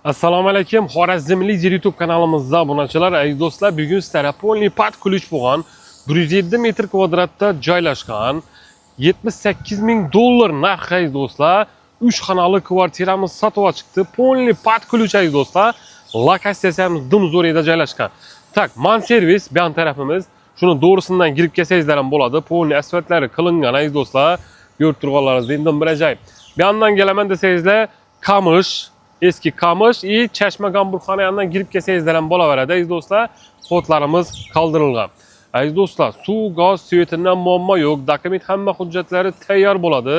Assalomu alaykum, Xorazmlik YouTube kanalimizda obunachilar, aziz do'stlar, bugun sizlarga polniy pat qilish bo'lgan 107 metr kvadratda joylashgan 78 ming dollar narxi aziz do'stlar, 3 xonali kvartiramiz sotuvga chiqdi. Polniy pat qilish aziz do'stlar, lokatsiyasi ham dimzo'rida joylashgan. Tak, man servis bu yon tarafimiz. Shuni to'g'risidan kirib kelsangizlar ham bo'ladi. Polniy asfaltlari qilingan aziz do'stlar. Ko'rib turganlaringizdek, indim bir ajoyib. Bu yondan kelaman desangizlar, Qamish eski Qamish Chashma Gamburxona yandan girib kelsangizlar ham bo'laveradi aziz do'stlar. Kodlarimiz qoldirilgan. Aziz do'stlar, suv, gaz, svetidan muammo yo'q. Dokument hamma hujjatlari tayyor bo'ladi.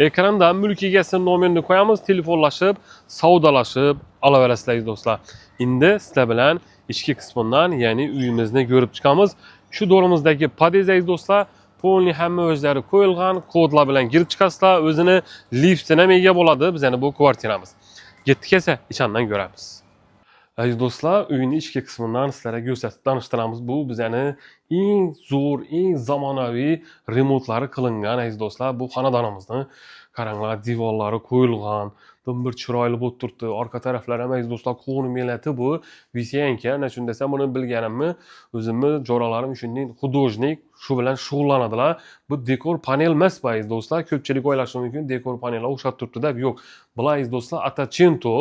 Ekranda mulk egasining nomerini qo'yamiz, telefonlashib, savdolashib olaverasizlar aziz do'stlar. Endi sizlar bilan ichki qismidan, ya'ni uyimizni ko'rib chiqamiz. Shu do'rimizdagi podez aziz do'stlar, polniy hamma o'zlari qo'yilgan, kodlar bilan kirib chiqasizlar. O'zini liftini ham ega bo'ladi. Bizning bu kvartiramiz. Yetdik esa içandan göremiz. Aziz do'stlar, uyning ichki qismidan sizlarga ko'rsatib tanishtiramiz. Bu bizani eng zo'r, eng zamonaviy remontlari qilingan aziz do'stlar. Bu xonadonimizni qaranglar, divorlari qo'yilgan, bir chiroyli bo'lib turibdi. Orqa taraflari ham aziz do'stlar qo'ni melati bu. Visyanka, ana shunda desam buni bilganimni, o'zimni jo'ralarim shunday hudojnik shu bilan shug'ullanadilar. Bu dekor panel emas aziz do'stlar. Ko'pchilik o'ylashi mumkin, dekor panelga o'xshab turibdi-da. Yo'q. Bular aziz do'stlar Atacento.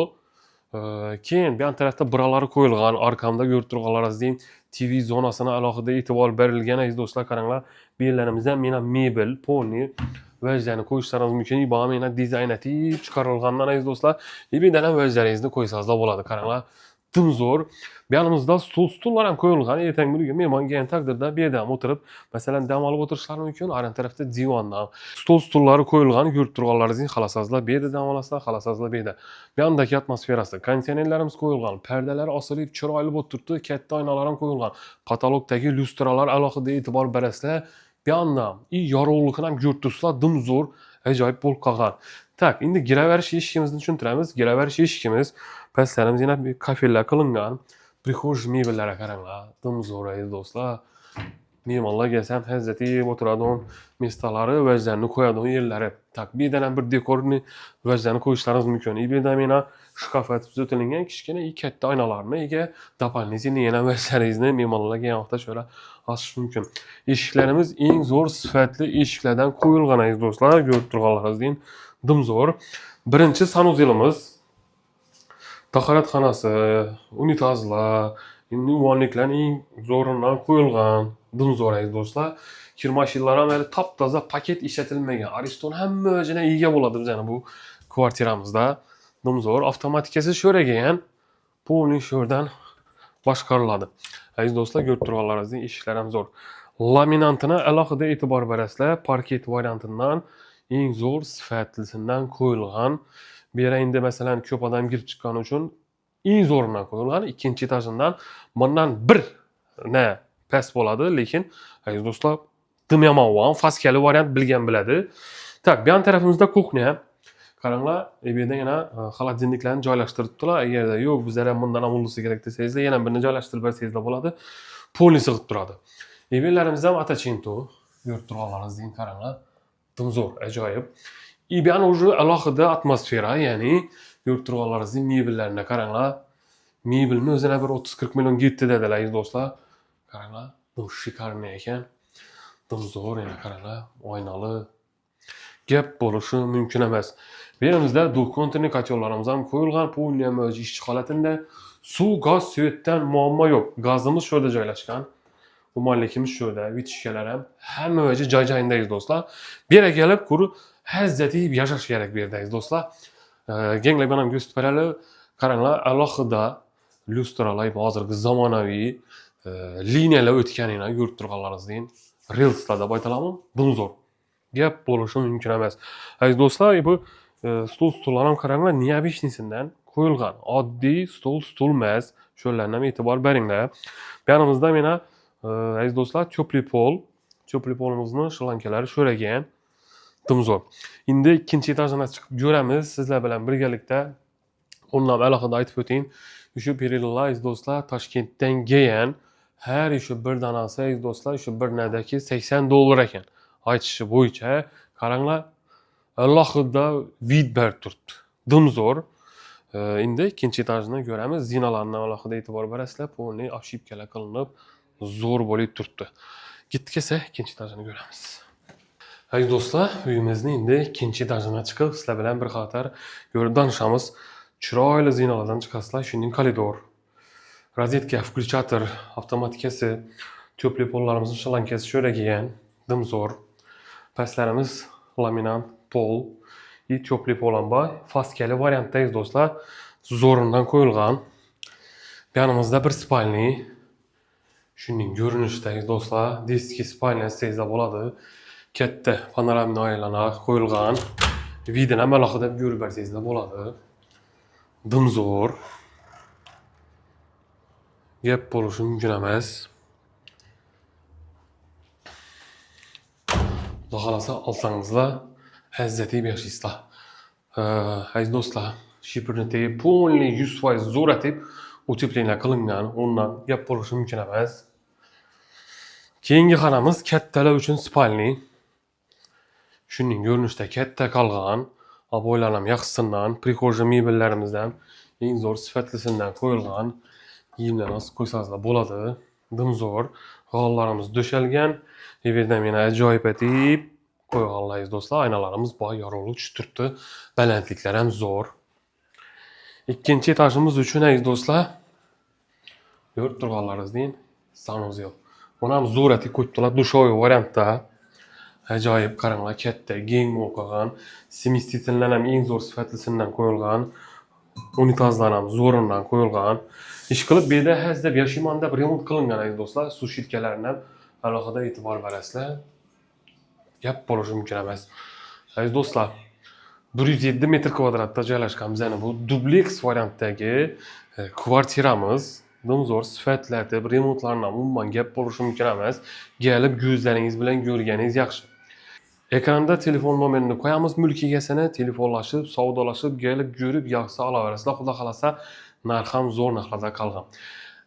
Keyin bu yon tarafda biralari qo'yilgan, orqamda ko'rib turganlaringizdek TV zonasına alohida e'tibor berilgan aziz do'stlar. Qaranglar, bu yerlarimizda mena mebel, polniy vajlarni qo'yishlaringiz mumkin. Bu ham mena dizayn etib chiqarilgandan aziz do'stlar. Bir dana vajlaringizni qo'ysangiz bo'ladi. Qaranglar, dimzo'r. Bu yonimizda stullar ham qo'yilgan. Ertaga bir kun mehmon kelgan taqdirda bu yerda ham o'tirib, masalan, dam olib o'tirishlari mumkin. Aran tarafda divondan stullari qo'yilgan, ko'rib turganlaringizni xohlasangizlar bu yerda dam olasizlar, xohlasangizlar bu yerda. Bu yondagi atmosferasi, konditsionerlarimiz qo'yilgan, pardalar osilib chiroyli bo'lib turibdi, katta oynalar ham qo'yilgan. Patologdagi lyustralar alohida e'tibor berasizlar. Bu yondan yorug'likni ham ko'rib turibsizlar, dimzo'r, ajoyib bo'lib qolgan. Tak, endi giraverish eshigimizni tushuntiramiz. Giraverish eshigimiz pastlarimiz yana bir kafellar qilingan. Prixожий mebellari qaranglar, dimzo'r aziz do'stlar. Mehmonlar gelsam hazzati o'tiradigan mestalari, vajlarni qo'yadigan yerlari. Tak, bir dana bir dekorni vajlarni qo'yishlaringiz mumkin. Bu yerda mena shkaf etib o'tilgan kichkina katta oynalarni ega doполнительный yana vajlaringizni mehmonlarga kelgan vaqtda shora ochish mumkin. Eshiklarimiz eng zo'r sifatli eshiklardan qo'yilgan aziz do'stlar. Ko'rib turganlaringizdek dimzo'r. Birinchi sanuzelimiz, tahoratxonasi, unitazlar, endi uvanliklar eng zo'ridan qo'yilgan. Dimzo'r aziz do'stlar. Kir mashinalari ham top-toza paket ishlatilmagan. Ariston hamma o'zina ega bo'ladi bizning bu kvartiramizda. Dimzo'r. Avtomatikasi sho'ragan. Polniy sho'rdan boshqariladi. Aziz do'stlar, ko'rib turganlaringizdek eshiklar ham zo'r. Laminantini alohida e'tibor berasizlar. Parket variantidan eng zo'r sifatlisidan qo'yilgan. Bu yerga endi masalan ko'p odam kirib chiqqani uchun eng zo'ridan qo'yilgan. Ikkinchi etajdan bundan bir past bo'ladi, lekin aziz do'stlar, dim yomon bo'lgan, faskali variant bilgan biladi. Tak, bu yon tarafimizda kuxnya. Qaranglar, bu yerda yana xolodilniklarni joylashtiribdilar. Agarda yo'q, bizlar ham bundan ham bo'lsa kerak desangizlar, yana birini joylashtirib bersangizlar bo'ladi. Polniy sig'ib turadi. Evlarimiz ham Atacento. Ko'rib turganlaringizdek qaranglar. Dimzo'r, ajoyib. İBAN ucu alohida atmosfera, ya'ni ko'rib turganlaringizdek mebellarni qaranglar. Mebelni o'zina bir 30-40 million ketdi dedilar aziz do'stlar. Qaranglar, bu shikarniy ekan. Dimzo'r, yana qaranglar, oynalı. Gap bo'lishi mumkin emas. Bu yerimizda duxkontrni kotyollarimiz ham qo'yilgan, polniy ham o'z ishchi holatida. Suv, gaz, svetdan muammo yo'q. Gazimiz shu yerda joylashgan. Umonligimiz shu yerda, vitishkalar ham hamma o'zi joy-joyida aziz do'stlar. Bu yerga kelib qurib hazzati yashash kerak bu yerda aziz do'stlar. Genglab ham ko'rsatib berali. Qaranglar, alohida lyustralar, hozirgi zamonaviy liniyalar o'tganini ko'rib turganlaringizdek, relslar deb aytamanmi? Dimzo'r. Gap bo'lishi mumkin emas. Aziz do'stlar, bu stullar ham qaranglar, neobichnisidan qo'yilgan. Oddiy stul emas. Shularga ham e'tibor beringlar. Bu yonimizda mena aziz do'stlar, teplый polimizni shlankalari sho'ragan. Dimzo'r. Endi ikkinchi etajdan chiqib ko'ramiz sizlar bilan birgalikda. Undan alohida aytib o'tayim. Shu perillar aziz do'stlar, Toshkentdan kelgan. Har shu bir danasi aziz do'stlar, shu bir nadaki $80 ekan. Aytishi bo'yicha qaranglar, alohida vid berib turibdi. Dimzo'r. Endi ikkinchi etajni ko'ramiz. Zinalarga alohida e'tibor berasizlar. Polniy ошибкалар qilinib, zo'r bo'lib turibdi. Gitdi kelsa ikkinchi etajni ko'ramiz. Aziz do'stlar, uyimizni endi ikkinchi etajiga chiqib, sizlar bilan bir qator ko'rib danışamiz. Chiroyli zinalardan chiqasizlar, shuningdek koridor, rozetka, включатор, avtomatikasi, teplый pollarimizni shalankasi sho'ragan, dimzo'r. Pastlarimiz laminat pol, teplый pol ham bor. Faskali variantdayız do'stlar, zo'rindan qo'yilgan. Bu yanimizda bir spalniy. Shuning ko'rinishdagi do'stlar, diski spalniya sizda bo'ladi. Katta panoramli oynalar qo'yilgan. Vidini ham alohida ko'rib bersangizlar bo'ladi. Dimzo'r. Gap bo'lishi mumkin emas. Xudo xolasa olsangizlar, hazzatiy yashaysizlar. Aziz do'stlar, shifrni полный 100% zo'r etib утепление qilingan, undan gap bo'lishi mumkin emas. Keyingi xonamiz kattalar uchun spalniy. Shuning ko'rinishda katta qolgan, aboylar ham yaxshisidan, prixожа mebellarimizdan eng zo'r sifatlisidan qo'yilgan. Kiyimlarni osib qo'ysangizlar bo'ladi. Dimzo'r, g'ollarimiz döşalgan. Bu yerda meni ajoyib etib qo'yganlar do'stlar. Aynalarimiz bor, yorug'lik tushib turibdi. Balandliklar ham zo'r. Ikkinchi etajimiz uchun aziz do'stlar, ko'rib turganlaringizdek, sanuzel. Buni ham zo'r etib qo'yibdilar, dushoviy variantda. Ajoyib qaranglar, katta, keng bo'lgan, semistitlar ham eng zo'r sifatlisidan qo'yilgan. Unitazlar ham zo'rindan qo'yilgan. Ish qilib bu yerda hazda yashayman deb remont qilingan aziz do'stlar. Suv shirkalarini ham alohida e'tibor berasizlar. Gap bo'lishi mumkin emas. Aziz do'stlar, 107 metr kvadratda joylashgan bizning bu duplex variantdagi kvartiramiz. Dimzo'r sifatlatib, remontlarni umuman gap bo'lishi mumkin emas. Kelib ko'zlaringiz bilan ko'rganingiz yaxshi. Ekranda telefon nomerini qo'yamiz, mulk egasini telefonlashib, savdolashib, kelib ko'rib, yaxshi olaverasizlar. Xudo xolasa, narx ham zo'r narxlarda qolgan.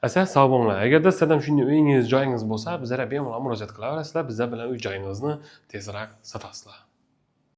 Asa sog' bo'linglar. Agarda sizdan shunday uyingiz, joyingiz bo'lsa, bizlarga bemalol murojaat qilaverasizlar. Bizlar bilan uy joyingizni tezroq sotasizlar.